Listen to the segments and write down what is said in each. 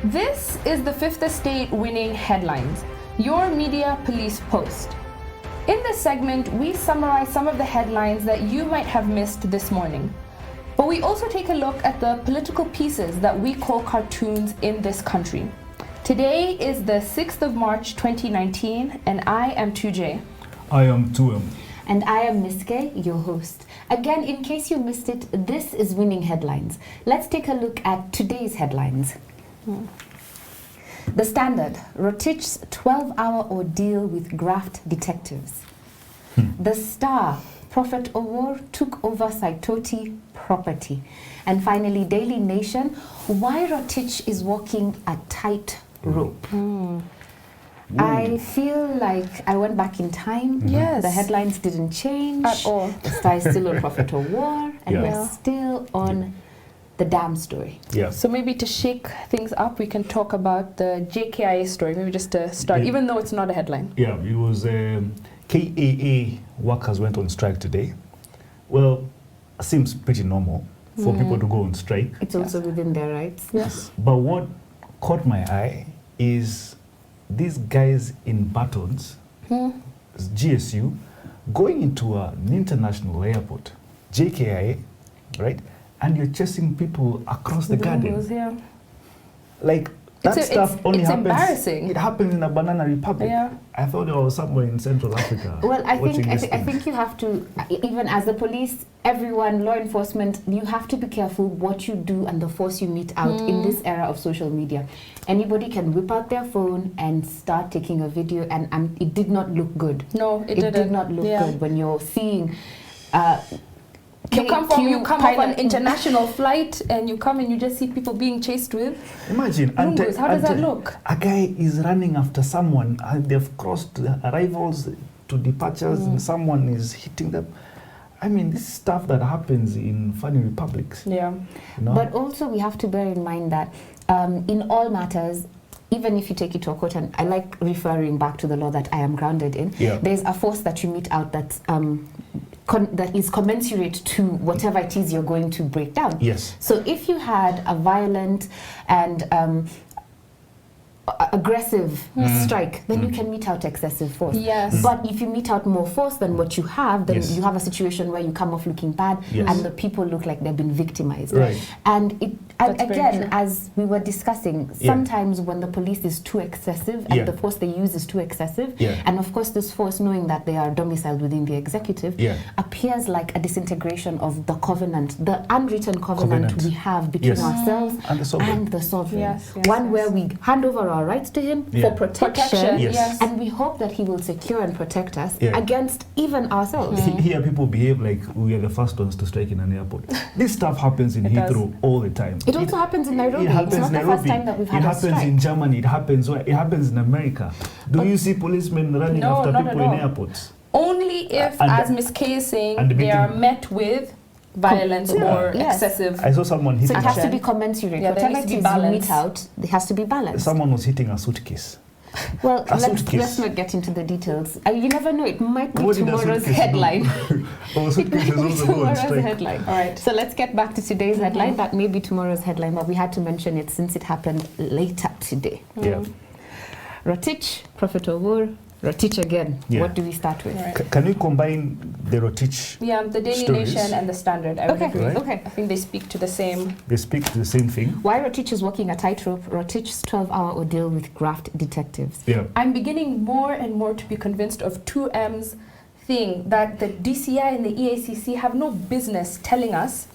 This is the Fifth Estate winning headlines, your media police post. In this segment, we summarize some of the headlines that you might have missed this morning. But we also take a look at the political pieces that we call cartoons in this country. Today is the 6th of March 2019, and I am 2J. I am 2M. And I am Miss K, your host. Again, in case you missed it, this is Winning Headlines. Let's take a look at today's headlines. The Standard, ROTICH's 12-hour ordeal with graft detectives. The Star, Prophet Owor took over Saitoti property. And finally, Daily Nation, why ROTICH is walking a tight rope. I feel like I went back in time. Yes. The headlines didn't change. At all. The Star is still on Prophet Owor, and we're still on the dam story. Yeah. So maybe to shake things up, we can talk about the JKIA story, maybe just to start, even though it's not a headline. Yeah, it was KAA workers went on strike today. Well, it seems pretty normal for people to go on strike. It's also within their rights. Yes. But what caught my eye is these guys in batons, GSU, going into an international airport, JKIA, right? And you're chasing people across the garden. Yeah. Like, that stuff only it's happens. embarrassing. It happens in a banana republic. Yeah. I thought it was somewhere in Central Africa. Well, I watching think you have to, even as the police, everyone, law enforcement, you have to be careful what you do and the force you meet out in this era of social media. Anybody can whip out their phone and start taking a video, and it did not look good. No, it didn't. Did not look good when you're seeing. You come off an international flight and you come and you just see people being chased with Imagine, how does that look? A guy is running after someone and they've crossed the arrivals to departures and someone is hitting them. I mean, this is stuff that happens in funny republics. Yeah. You know? But also we have to bear in mind that in all matters, even if you take it to a court, and I like referring back to the law that I am grounded in, there's a force that you meet out that's that is commensurate to whatever it is you're going to break down. Yes. So if you had a violent and aggressive strike, then you can meet out excessive force. Yes. But if you meet out more force than what you have, then you have a situation where you come off looking bad and the people look like they've been victimized. Right. And again, as we were discussing, sometimes when the police is too excessive and the force they use is too excessive, and of course this force, knowing that they are domiciled within the executive, appears like a disintegration of the covenant, the unwritten covenant we have between ourselves and the sovereign. One where we hand over our rights to him for protection, and we hope that he will secure and protect us against even ourselves. Here people behave like we are the first ones to strike in an airport. This stuff happens in Heathrow all the time. It also happens in Nairobi. It's not the first time that we've had a strike. It happens in Germany. It happens in America. Do you see policemen running after people in airports? Only if, as Ms. K is saying, they are met with violence or excessive. I saw someone hitting. So it has to be commensurate. Whatever it is you meet out, it has to be balanced. Someone was hitting a suitcase. Well, let's not get into the details. You never know. It might be tomorrow's headline. It could be tomorrow's headline. All right. So let's get back to today's headline. That may be tomorrow's headline, but we had to mention it since it happened later today. Yeah. ROTICH, Prophet Owor, ROTICH again. What do we start with? Right. Can we combine the ROTICH? Yeah, the Daily stories? Nation and the Standard. I would agree. Right. Okay. I think they speak to the same. They speak to the same thing. Why ROTICH is walking a tightrope, ROTICH's 12-hour ordeal with graft detectives. Yeah. I'm beginning more and more to be convinced of 2M's thing, that the DCI and the EACC have no business telling us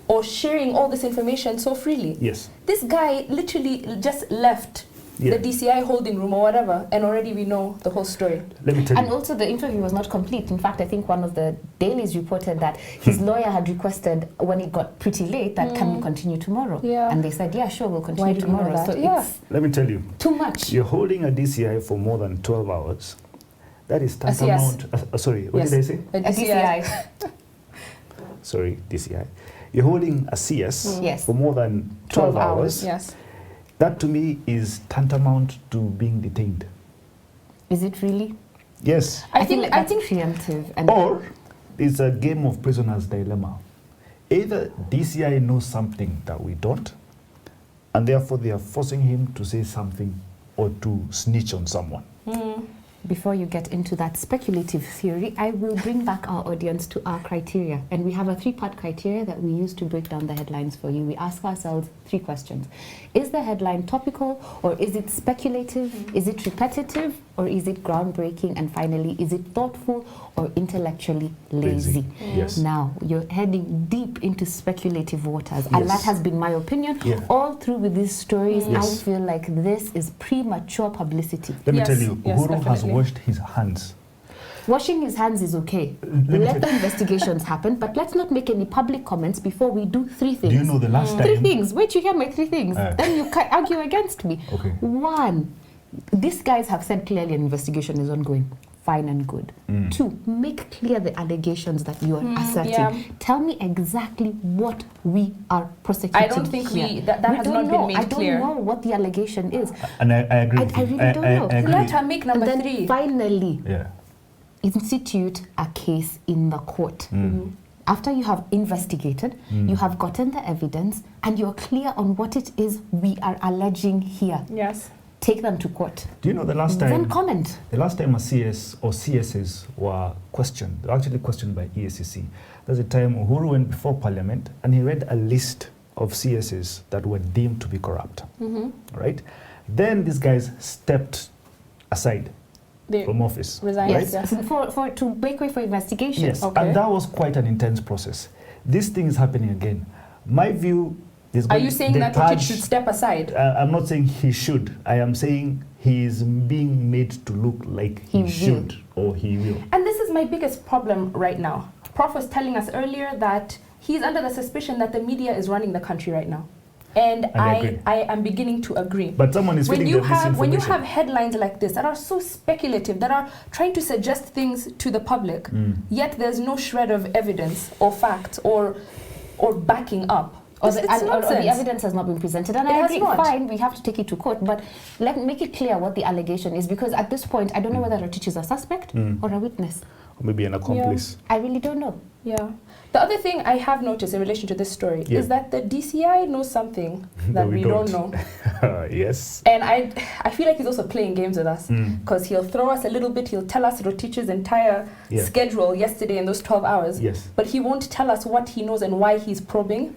or sharing all this information so freely. Yes. This guy literally just left the DCI holding room or whatever, and already we know the whole story. Let me tell you. And also the interview was not complete. In fact, I think one of the dailies reported that his lawyer had requested, when it got pretty late, that can we continue tomorrow? Yeah. And they said, yeah, sure, we'll continue tomorrow. So it's let me tell you. too much. You're holding a DCI for more than 12 hours. That is tantamount. Sorry, what did I say? A DCI. Sorry, DCI. You're holding a CS for more than 12 hours. Yes. That to me is tantamount to being detained. Is it really? Yes. I think preemptive. And or it's a game of prisoner's dilemma. Either DCI knows something that we don't, and therefore they are forcing him to say something or to snitch on someone. Before you get into that speculative theory, I will bring back our audience to our criteria. And we have a 3-part criteria that we use to break down the headlines for you. We ask ourselves 3 questions. Is the headline topical, or is it speculative? Is it repetitive, or is it groundbreaking? And finally, is it thoughtful or intellectually lazy? Yes. Now, you're heading deep into speculative waters. And that has been my opinion all through with these stories. I feel like this is premature publicity. Let me tell you, Uhuru has washed his hands. Washing his hands is okay. Let the investigations happen, but let's not make any public comments before we do 3 things. Do you know the last time? 3 things. Wait, you hear my 3 things. Then you can't argue against me. Okay. 1, these guys have said clearly an investigation is ongoing. Fine and good. 2, make clear the allegations that you are asserting. Tell me exactly what we are prosecuting. I don't think that has not been made clear. I don't know what the allegation is. And I agree. I really don't know. Let her make number and then 3. Finally, institute a case in the court. After you have investigated, you have gotten the evidence, and you're clear on what it is we are alleging here. Yes. Take them to court. Do you know the last time? Then comment. The last time a CS or CSs were questioned, they were actually questioned by EACC. There's a time Uhuru went before Parliament and he read a list of CSs that were deemed to be corrupt. Right? Then these guys stepped aside from office. Resigned. Right? Yes. To make way for investigation. Yes. And that was quite an intense process. This thing is happening again. My view is... Are you saying that ROTICH should step aside? I'm not saying he should. I am saying he is being made to look like he should or he will. And this is my biggest problem right now. Prof was telling us earlier that he's under the suspicion that the media is running the country right now. And I am beginning to agree. But someone is feeding the misinformation. When you have headlines like this that are so speculative, that are trying to suggest things to the public, yet there's no shred of evidence or fact or backing up. Or the evidence has not been presented. And I agree, fine, we have to take it to court. But let me make it clear what the allegation is, because at this point, I don't know whether ROTICH is a suspect or a witness. Or maybe an accomplice. I really don't know. Yeah. The other thing I have noticed in relation to this story is that the DCI knows something that we don't know. Yes. And I feel like he's also playing games with us, because he'll throw us a little bit, he'll tell us ROTICH's entire schedule yesterday in those 12 hours, but he won't tell us what he knows and why he's probing.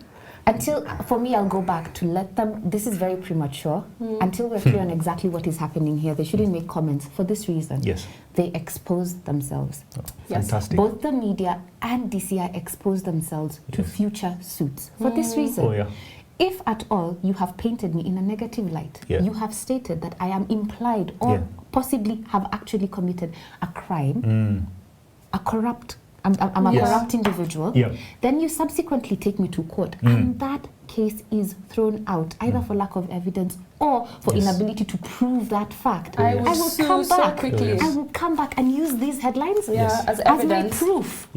Until, for me, I'll go back to let them, this is very premature, until we're clear on exactly what is happening here. They shouldn't make comments for this reason. Yes. They expose themselves. Fantastic. Both the media and DCI expose themselves to future suits for this reason. If at all you have painted me in a negative light, you have stated that I am implied or possibly have actually committed a crime, a corrupt I'm a corrupt individual, then you subsequently take me to court, and that case is thrown out, either for lack of evidence or for inability to prove that fact. I will come back quickly. I will come back and use these headlines as evidence, my proof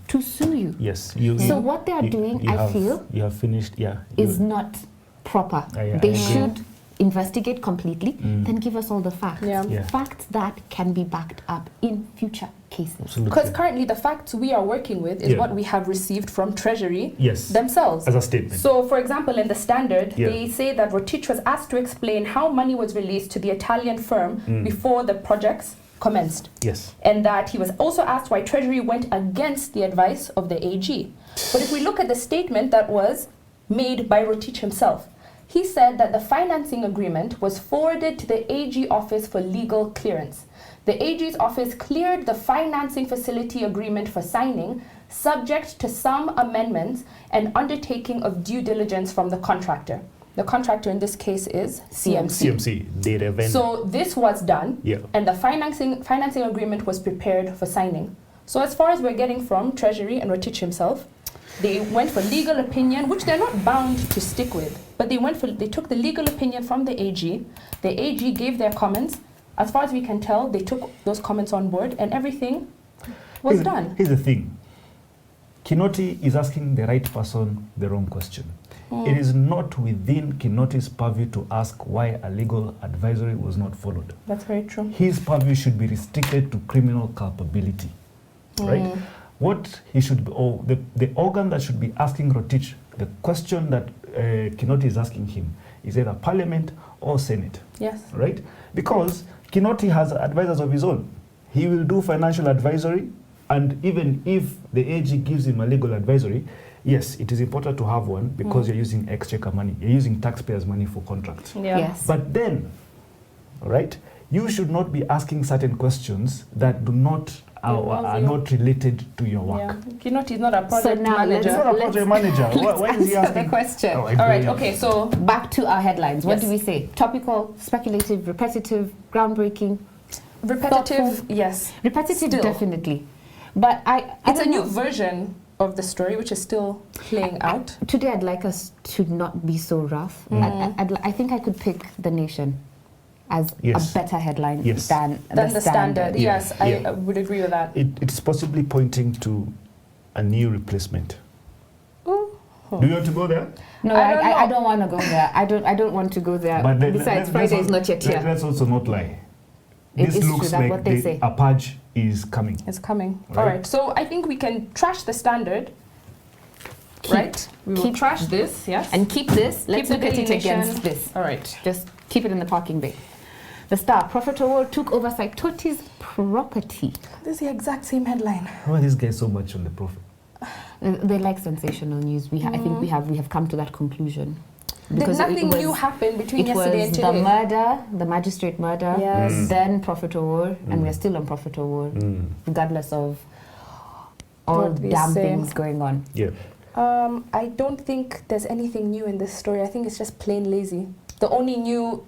to sue you. Yes. So what they are doing, I feel, you have finished. Is not proper. They should investigate completely, then give us all the facts. Facts that can be backed up in future cases. Because currently the facts we are working with is what we have received from Treasury themselves. As a statement. So, for example, in the Standard, they say that ROTICH was asked to explain how money was released to the Italian firm before the projects commenced. And that he was also asked why Treasury went against the advice of the AG. But if we look at the statement that was made by ROTICH himself, he said that the financing agreement was forwarded to the AG office for legal clearance. The AG's office cleared the financing facility agreement for signing, subject to some amendments and undertaking of due diligence from the contractor. The contractor in this case is CMC. CMC, data vendor. So this was done, and the financing agreement was prepared for signing. So as far as we're getting from Treasury and ROTICH himself, they went for legal opinion, which they're not bound to stick with, but they took the legal opinion from the AG. The AG gave their comments. As far as we can tell, they took those comments on board and everything was done. Here's the thing. KINOTI is asking the right person the wrong question. It is not within KINOTI's purview to ask why a legal advisory was not followed. That's very true. His purview should be restricted to criminal culpability, right? What he should be, or the organ that should be asking ROTICH the question that KINOTI is asking him is either Parliament or Senate. Yes. Right? Because KINOTI has advisors of his own. He will do financial advisory, and even if the AG gives him a legal advisory, yes, it is important to have one because you're using exchequer money. You're using taxpayers' money for contracts. Yeah. Yes. But then, right, you should not be asking certain questions that do not are not related to your work. Yeah. KINOTI is not a project manager. He's not a project manager. Why is he asking the question? Oh, All right, okay, so back to our headlines. What Yes. do we say? Topical, speculative, repetitive, groundbreaking? repetitive, thoughtful. yes. Repetitive, Still. definitely. But it's a new version of the story which is still playing out. Today I'd like us to not be so rough. I think I could pick The Nation as Yes. a better headline Yes. than The standard. Yeah. Yes, Yeah. I would agree with that. It's possibly pointing to a new replacement. Ooh. Do you want to go there? No, I don't want to go there. I don't want to go there. But then, Besides, Friday is not yet here. Let's also not lie. It This is true, looks that's like what they say. a purge is coming. It's coming. Right. All right, so I think we can trash the standard. Right? We will keep- trash this, yes. And keep this. Let's the look at it Daily Nation. against this. All right. Just keep it in the parking bay. The Star, Prophet Award took over Saitoti's property. This is the exact same headline. Why are these guys so much on the Prophet? They like sensational news. I think we have come to that conclusion. Did nothing new happen between yesterday and the today? murder, the magistrate murder, Yes. then Prophet Award, and we're still on Prophet Award, regardless of all What we damn say. things going on. Yeah. I don't think there's anything new in this story. I think it's just plain lazy. The only new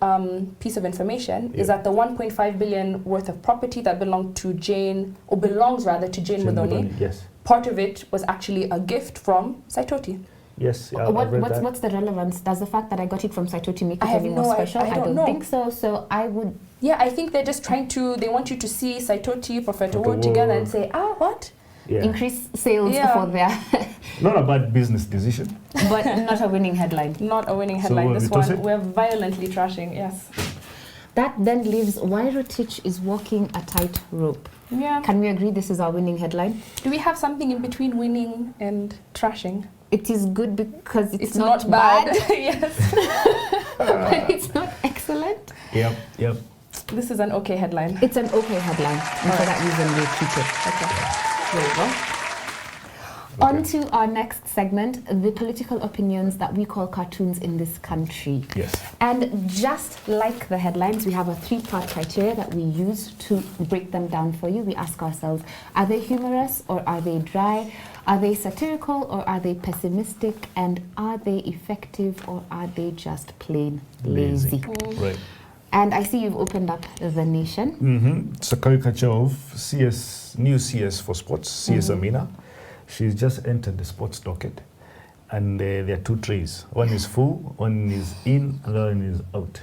piece of information is that the 1.5 billion worth of property that belonged to Jane, or belongs rather to Jane Muthoni, Yes. part of it was actually a gift from Saitoti. Yes. I've read that. What's the relevance? Does the fact that I got it from Saitoti make it I have any no more idea. special? I don't know. think so. So I would. Yeah, I think they're just trying to, they want you to see Saitoti, Prophet Award Award. together and say, what? Yeah. Increase sales Yeah. for their, Not a bad business decision. but not a winning headline. Not a winning So headline. This we toss one, it? we're violently trashing, yes. That then leaves why ROTICH is walking a tightrope. Yeah. Can we agree this is our winning headline? Do we have something in between winning and trashing? It is good because it's not bad. Yes. but it's not excellent. Yep. This is an okay headline. It's an okay headline, and for that reason we'll keep it. Okay. There you go. On to our next segment, the political opinions that we call cartoons in this country. Yes. And just like the headlines, we have a three-part criteria that we use to break them down for you. We ask ourselves, are they humorous or are they dry? Are they satirical or are they pessimistic? And are they effective or are they just plain lazy? Right. And I see you've opened up The Nation. It's a caricature of new CS for sports, CS Amina. She's just entered the sports docket, and there are two trays. One is full, one is in, and the other one is out.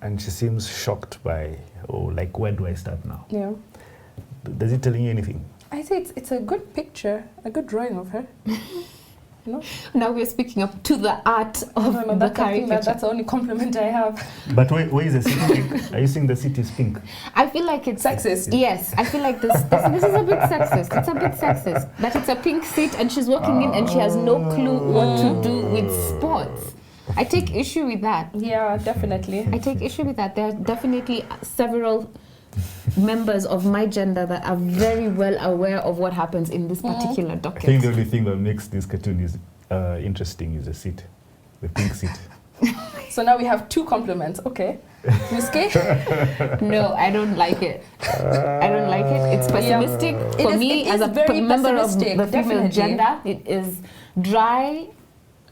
And she seems shocked by, like, where do I start now? Yeah. Does it telling you anything? I say it's a good picture, a good drawing of her. No? Now we're speaking up to the art of the caricature. That's the only compliment I have. But where is the city pink? Are you saying the city is pink? I feel like it's Sexist. Yes, I feel like this is a bit sexist. It's a bit sexist that it's a pink seat and she's walking in and she has no clue what to do with sports. I take issue with that. Yeah, definitely. I take issue with that. There are definitely several members of my gender that are very well aware of what happens in this particular I docket. think the only thing that makes this cartoon is interesting is the seat, the pink seat. So now we have two compliments. Okay. Miske? No, I don't like it. I don't like it. It's pessimistic. For me, it as is a very member of the pessimistic, female definitely. gender, it is dry.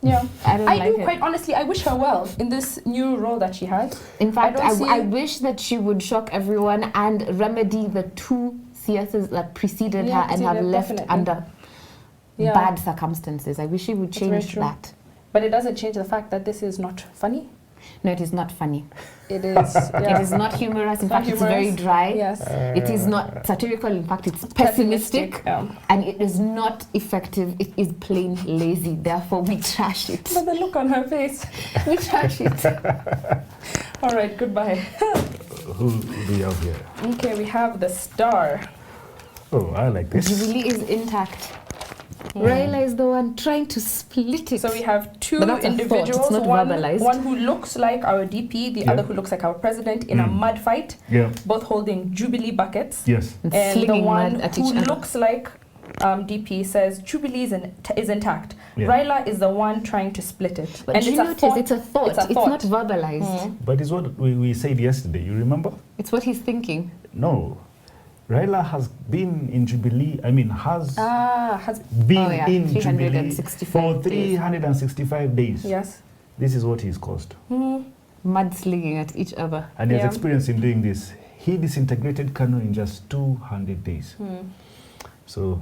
Yeah. I don't like it. Quite honestly, I wish her well in this new role that she has. In fact, don't see- I wish that she would shock everyone and remedy the two CSs that preceded her and have left definitely. under Yeah. bad circumstances. I wish she would very change true. that. But it doesn't change the fact that this is not funny. No, it is not funny. It is. Yeah. It is not humorous. In It's not fact, it's very humorous. dry. Yes. It is not satirical. In fact, it's pessimistic. Yeah. And it is not effective. It is plain lazy. Therefore, we trash it. But the look on her face. We trash it. All right, goodbye. Who do we have here? Okay, we have the Star. Oh, I like this. Jubilee is intact. Raila is the one trying to split it. So we have two individuals, one who looks like our DP, the other who looks like our president in a mud fight, both holding Jubilee buckets. Yes. And the one who looks like DP says Jubilee is intact. Raila is the one trying to split it. But and it's a thought. It's not verbalized. But it's what we said yesterday, you remember? It's what he's thinking. No. Raila has been in Jubilee, has been in Jubilee for 365 days. Yes. This is what he's caused. Mudslinging at each other. And he has experience in doing this. He disintegrated KANU in just 200 days. So,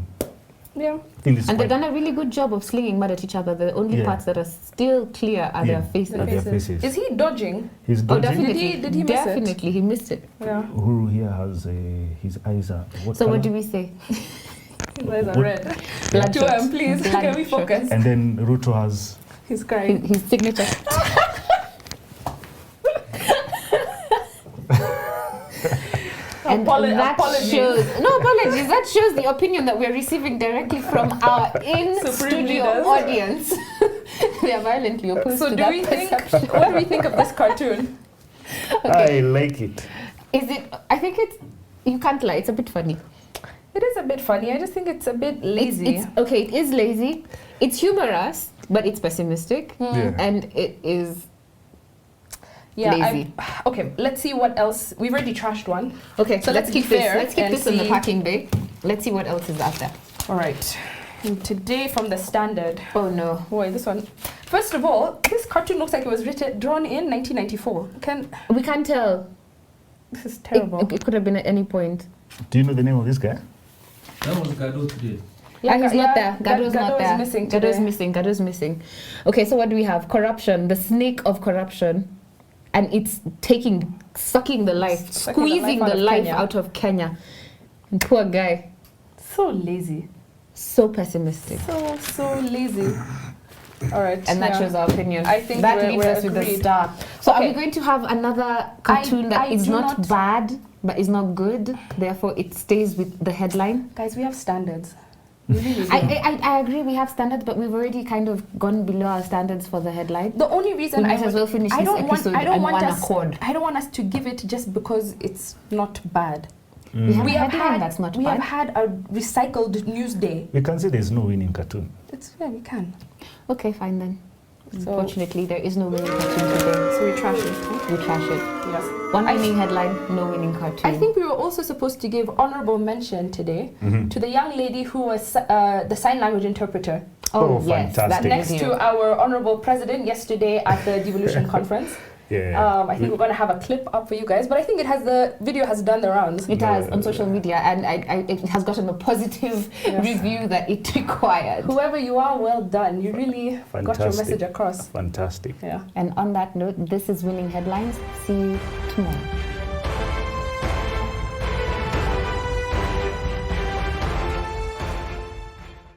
yeah. And they've done a really good job of slinging mud at each other. The only parts that are still clear are their faces. Is he dodging? He's dodging. Oh, definitely. Did he miss it? Definitely, he missed it. Yeah. Uhuru here has his eyes are... What do we say? His eyes are red. Bloodshot. Please, can we focus? And then RUTO has... He's crying. His signature. And that shows, no apologies, that shows the opinion that we're receiving directly from our in-studio audience. They are violently opposed to that perception. What do we think of this cartoon? I like it. I think you can't lie, it's a bit funny. It is a bit funny, I just think it's a bit lazy. It is lazy. It's humorous, but it's pessimistic. And it is... lazy. Okay, let's see what else. We've already trashed one. Okay, so let's keep this in the packing bay. Let's see what else is out there. All right. Today from the Standard. Oh no. Boy, this one. First of all, this cartoon looks like it was drawn in 1994. We can't tell. This is terrible. It could have been at any point. Do you know the name of this guy? That was Gado today. Yeah, he's not there. Gado's not there. Gado's missing. Okay, so what do we have? Corruption. The snake of corruption. And it's sucking the life, squeezing the life out of Kenya. And poor guy. So lazy. So pessimistic. So lazy. All right. And that shows our opinion. I think that leaves us with a star. So are we going to have another cartoon that is not bad, but is not good? Therefore, it stays with the headline? Guys, we have standards. I agree, we have standards, but we've already kind of gone below our standards for the headline. The only reason we might as well finish this episode on one accord. I don't want us to give it just because it's not bad. We have had a recycled news day. We can say there's no winning cartoon. We can. Okay, fine then. Unfortunately, there is no winning cartoon today. So we trash it. We trash it. Yes. One winning headline, no winning cartoon. I think we were also supposed to give honorable mention today to the young lady who was the sign language interpreter. Oh, yes, fantastic. Next to our honorable president yesterday at the devolution conference. Yeah. I think we're going to have a clip up for you guys, but I think the video has done the rounds. It has on social media, and it has gotten the positive review that it required. Whoever you are, well done. You really got your message across. Fantastic. Yeah. And on that note, this is Winning Headlines. See you tomorrow.